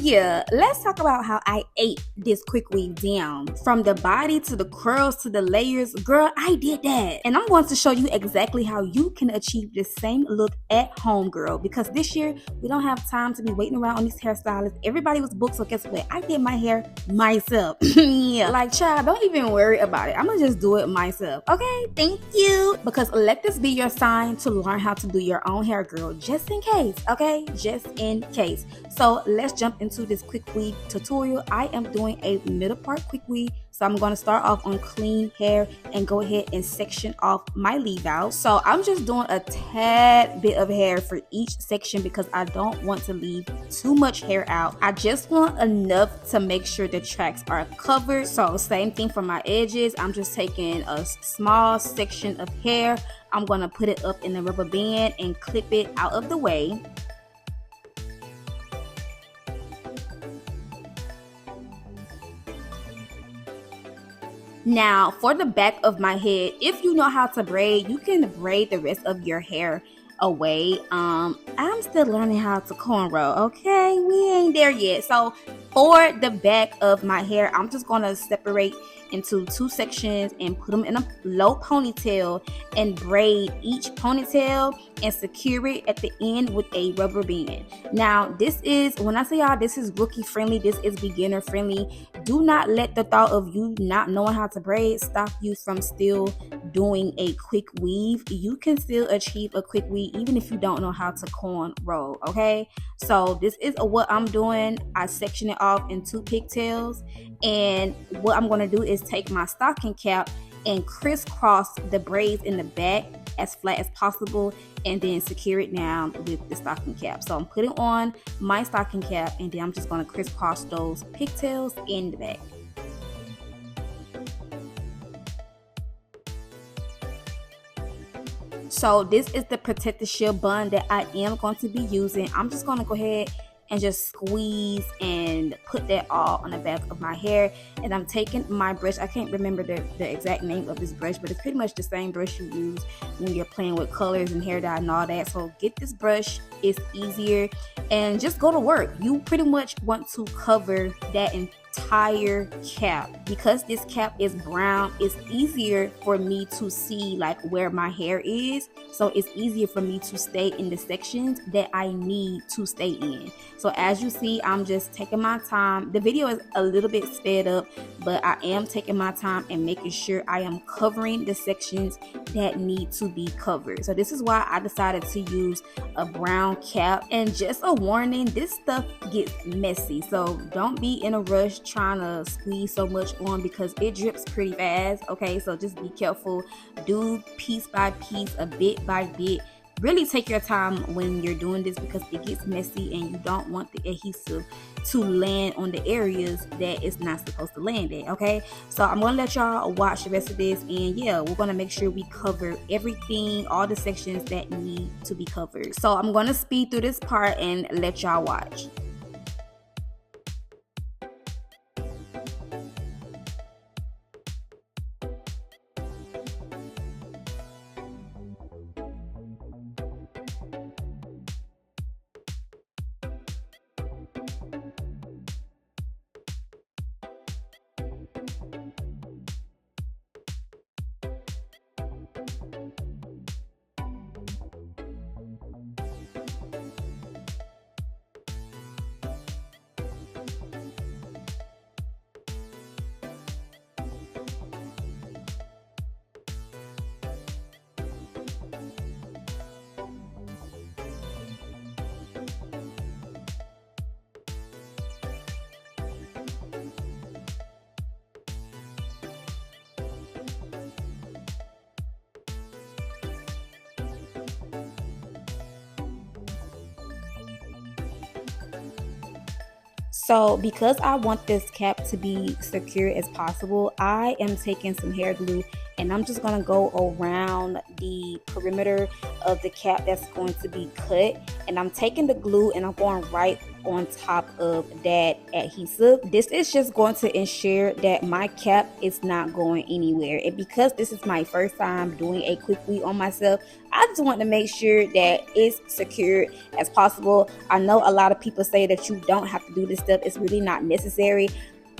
yeah, let's talk about how I ate this quick weave down. From the body to the curls to the layers, girl, I did that. And I'm going to show you exactly how you can achieve the same look at home, girl. Because this year, we don't have time to be waiting around on these hairstylists. Everybody was booked, so guess what? I did my hair myself. Yeah, like, child, don't even worry about it. I'm gonna just do it myself. Okay, thank you. Because let this be your sign to learn how to do your own hair, girl. Just in case, okay? Just in case. So let's jump into this quick weave tutorial. I am doing a middle part quick weave. So I'm going to start off on clean hair and go ahead and section off my leave out. So I'm just doing a tad bit of hair for each section because I don't want to leave too much hair out. I just want enough to make sure the tracks are covered. So same thing for my edges. I'm just taking a small section of hair. I'm going to put it up in the rubber band and clip it out of the way. Now, for the back of my head, if you know how to braid, you can braid the rest of your hair away. I'm still learning how to cornrow, okay? We ain't there yet. So for the back of my hair, I'm just going to separate into two sections and put them in a low ponytail and braid each ponytail and secure it at the end with a rubber band. Now, this is, when I say y'all, this is rookie friendly, this is beginner friendly. Do not let the thought of you not knowing how to braid stop you from still doing a quick weave. You can still achieve a quick weave even if you don't know how to cornrow, okay? So this is what I'm doing. I section it off in two pigtails, and what I'm going to do is take my stocking cap and crisscross the braids in the back as flat as possible and then secure it down with the stocking cap. So I'm putting on my stocking cap and then I'm just going to crisscross those pigtails in the back. So this is the protective shield bun that I am going to be using. I'm just going to go ahead and just squeeze and put that all on the back of my hair. And I'm taking my brush. I can't remember the exact name of this brush, but it's pretty much the same brush you use when you're playing with colors and hair dye and all that. So get this brush, it's easier, and just go to work. You pretty much want to cover that entire cap. Because this cap is brown, it's easier for me to see like where my hair is, so it's easier for me to stay in the sections that I need to stay in. So as you see, I'm just taking my time. The video is a little bit sped up, but I am taking my time and making sure I am covering the sections that need to be covered. So this is why I decided to use a brown cap. And just a warning, this stuff gets messy, so don't be in a rush trying to squeeze so much on because it drips pretty fast, okay? So just be careful. Do piece by piece, a bit by bit. Really take your time when you're doing this because it gets messy and you don't want the adhesive to land on the areas that it's not supposed to land at, okay? So I'm going to let y'all watch the rest of this, and yeah, we're going to make sure we cover everything, all the sections that need to be covered. So I'm going to speed through this part and let y'all watch. So because I want this cap to be secure as possible, I am taking some hair glue and I'm just going to go around the perimeter of the cap that's going to be cut. And I'm taking the glue and I'm going right on top of that adhesive. This is just going to ensure that my cap is not going anywhere. And because this is my first time doing a quick weave on myself, I just want to make sure that it's secured as possible. I know a lot of people say that you don't have to do this stuff. It's really not necessary.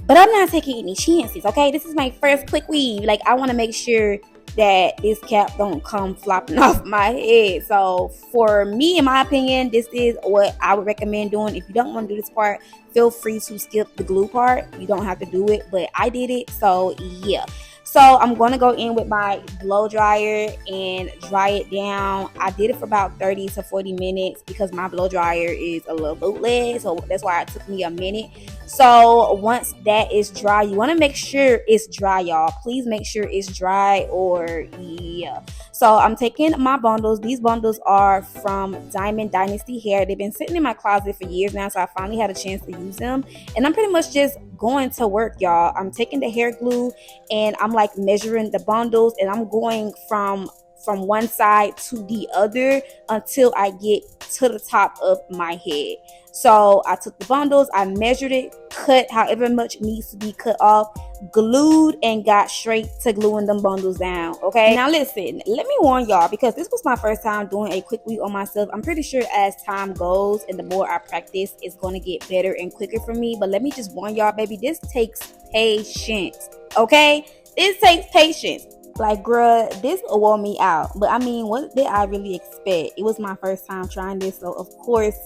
But I'm not taking any chances, okay? This is my first quick weave. Like, I want to make sure that this cap don't come flopping off my head. So for me, in my opinion, this is what I would recommend doing. If you don't want to do this part, feel free to skip the glue part. You don't have to do it, but I did it, so yeah. So I'm going to go in with my blow dryer and dry it down. I did it for about 30 to 40 minutes because my blow dryer is a little bootleg, so that's why it took me a minute. So once that is dry, you want to make sure it's dry, y'all. Please make sure it's dry, or yeah. So I'm taking my bundles. These bundles are from Dynasty hair. They've been sitting in my closet for years now, so I finally had a chance to use them. And I'm pretty much just going to work, y'all. I'm taking the hair glue and I'm like measuring the bundles, and I'm going from one side to the other until I get to the top of my head. So I took the bundles, I measured it, cut however much needs to be cut off, glued, and got straight to gluing them bundles down. Okay, now listen, let me warn y'all, because this was my first time doing a quick weave on myself. I'm pretty sure as time goes and the more I practice, it's going to get better and quicker for me. But let me just warn y'all, baby, this takes patience. Okay, this takes patience. Like, bruh, this wore me out. But I mean, what did I really expect? It was my first time trying this, so of course,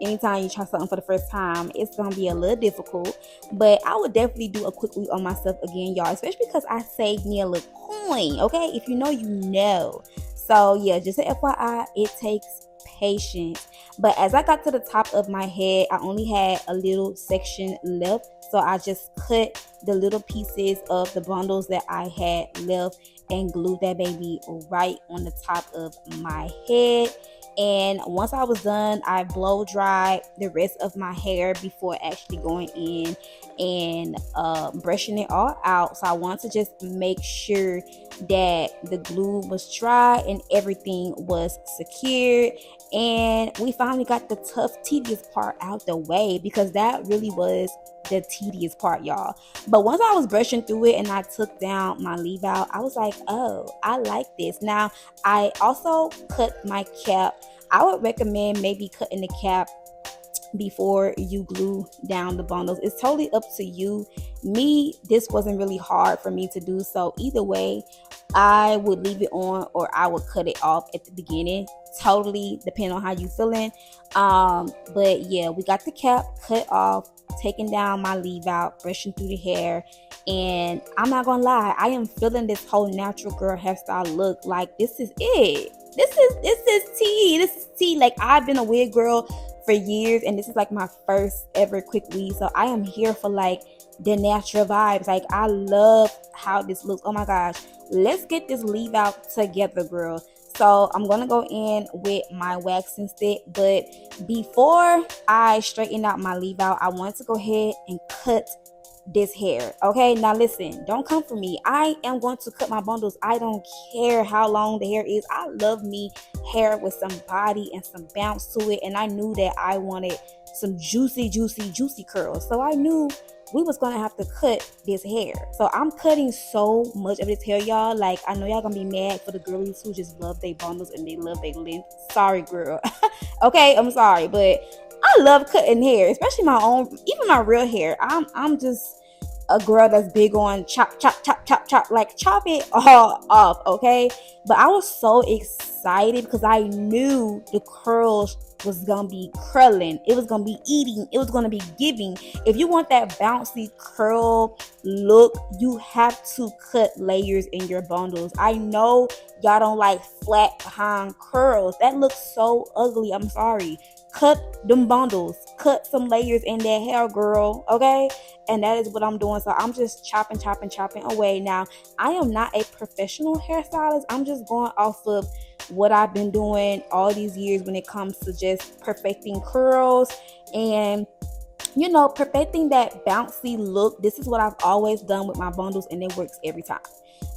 anytime you try something for the first time, it's gonna be a little difficult. But I would definitely do a quick weave on myself again, y'all, especially because I saved me a little coin. Okay, if you know, you know. So yeah, just an FYI, it takes patience. But as I got to the top of my head, I only had a little section left, so I just cut the little pieces of the bundles that I had left and glued that baby right on the top of my head. And once I was done, I blow dried the rest of my hair before actually going in and brushing it all out. So I want to just make sure that the glue was dry and everything was secured. And we finally got the tough, tedious part out the way, because that really was the tedious part, y'all. But once I was brushing through it and I took down my leave out, I was like, oh, I like this. Now, I also cut my cap. I would recommend maybe cutting the cap before you glue down the bundles. It's totally up to you. Me, this wasn't really hard for me to do, so either way, I would leave it on or I would cut it off at the beginning. Totally depending on how you feeling. But yeah, we got the cap cut off, taking down my leave out, brushing through the hair, and I'm not gonna lie, I am feeling this whole natural girl hairstyle look. Like, this is it. This is tea. This is tea. Like, I've been a wig girl for years, and this is like my first ever quick weave, so I am here for like the natural vibes. Like, I love how this looks. Oh my gosh, let's get this leave out together, girl. So I'm gonna go in with my waxing stick, but before I straighten out my leave out, I want to go ahead and cut this hair. Okay, now listen, don't come for me. I am going to cut my bundles. I don't care how long the hair is. I love me hair with some body and some bounce to it, and I knew that I wanted some juicy curls, so I knew we was gonna have to cut this hair. So I'm cutting so much of this hair, y'all. Like, I know y'all gonna be mad for the girlies who just love their bundles and they love their length. Sorry, girl. Okay, I'm sorry, but I love cutting hair, especially my own, even my real hair. I'm just a girl that's big on chop, like chop it all off, okay? But I was so excited because I knew the curls was gonna be curling, it was gonna be eating, it was gonna be giving. If you want that bouncy curl look, you have to cut layers in your bundles. I know y'all don't like flat behind curls, that looks so ugly. I'm sorry. Cut them bundles, cut some layers in that hair, girl, okay? And that is what I'm doing. So I'm just chopping away. Now, I am not a professional hairstylist. I'm just going off of what I've been doing all these years when it comes to just perfecting curls and, you know, perfecting that bouncy look. This is what I've always done with my bundles, and it works every time.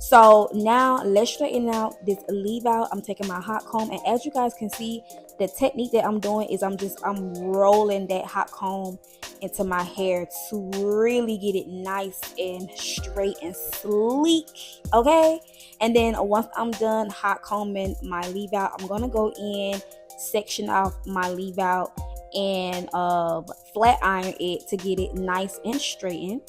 So now let's straighten out this leave out. I'm taking my hot comb, and as you guys can see, the technique that I'm doing is I'm rolling that hot comb into my hair to really get it nice and straight and sleek. Okay, and then once I'm done hot combing my leave out, I'm gonna go in, section off my leave out, and flat iron it to get it nice and straightened.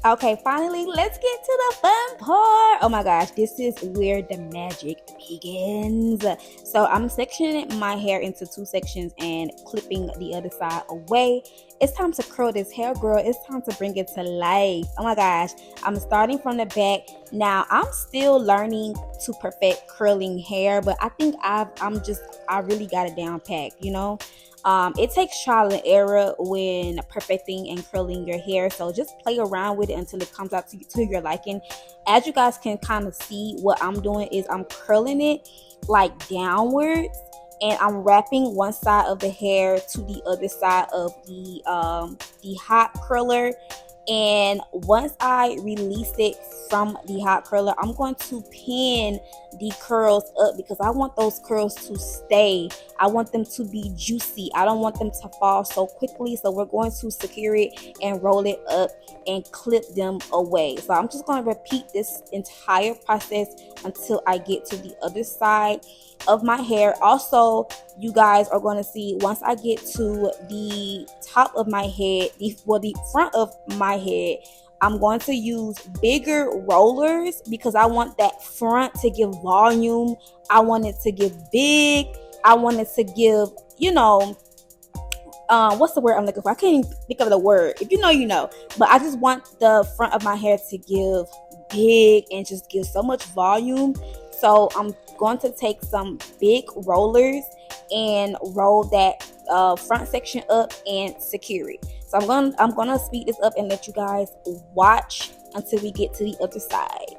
Okay, finally, let's get to the fun part. Oh my gosh, this is where the magic begins. So I'm sectioning my hair into two sections and clipping the other side away. It's time to curl this hair, girl. It's time to bring it to life. Oh my gosh, I'm starting from the back. Now, I'm still learning to perfect curling hair, but I think I really got it down packed, you know? It takes trial and error when perfecting and curling your hair, so just play around with it until it comes out to your liking. As you guys can kind of see, what I'm doing is I'm curling it like downwards, and I'm wrapping one side of the hair to the other side of the hot curler. And once I release it from the hot curler, I'm going to pin the curls up because I want those curls to stay. I want them to be juicy. I don't want them to fall so quickly. So we're going to secure it and roll it up and clip them away. So I'm just going to repeat this entire process until I get to the other side of my hair. Also, you guys are going to see once I get to the top of my head, the front of my head, I'm going to use bigger rollers because I want that front to give volume. I want it to give big. I want it to give, you know, what's the word I'm looking for? I can't even think of the word. If you know, you know. But I just want the front of my hair to give big and just give so much volume. So I'm going to take some big rollers and roll that front section up and secure it. So I'm gonna speed this up and let you guys watch until we get to the other side.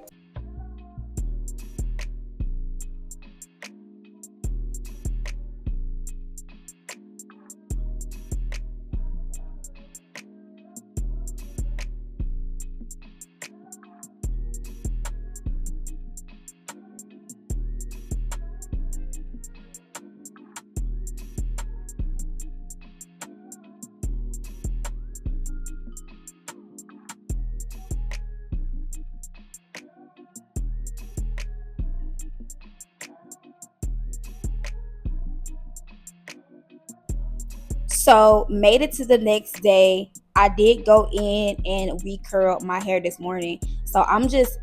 So made it to the next day. I did go in and recurl my hair this morning. So I'm just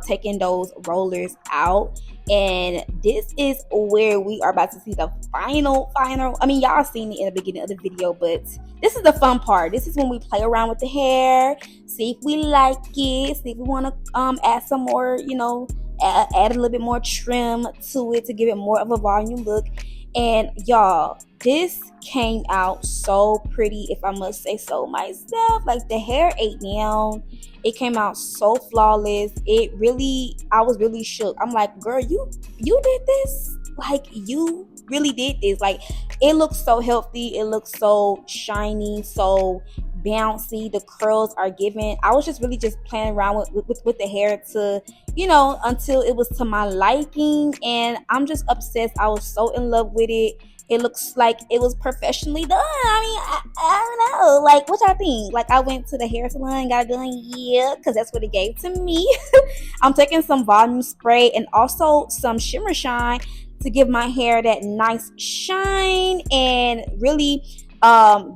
taking those rollers out, and this is where we are about to see the final. I mean, y'all seen it in the beginning of the video, but this is the fun part. This is when we play around with the hair, see if we like it, see if we want to add some more, you know, add a little bit more trim to it to give it more of a volume look. And y'all, this came out so pretty, if I must say so myself. Like, the hair ate down. It came out so flawless. I was really shook. I'm like, girl, you did this? Like, you really did this. Like, it looks so healthy. It looks so shiny, so bouncy. The curls are given. I was just really just playing around with the hair to, you know, until it was to my liking, and I'm just obsessed. I was so in love with it. it looks like it was professionally done. I mean, I don't know. Like, what y'all think? Like, I went to the hair salon, got it done, yeah, because that's what it gave to me. I'm taking some volume spray and also some shimmer shine to give my hair that nice shine and really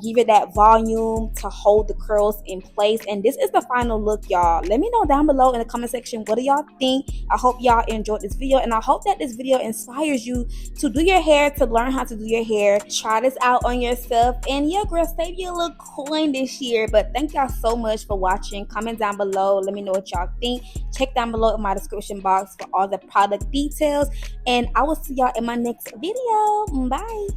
give it that volume to hold the curls in place. And this is the final look, y'all. Let me know down below in the comment section, what do y'all think? I hope y'all enjoyed this video, and I hope that this video inspires you to do your hair, to learn how to do your hair. Try this out on yourself, and yeah, girl, save you a little coin this year. But thank y'all so much for watching. Comment down below, let me know what y'all think. Check down below in my description box for all the product details, and I will see y'all in my next video. Bye.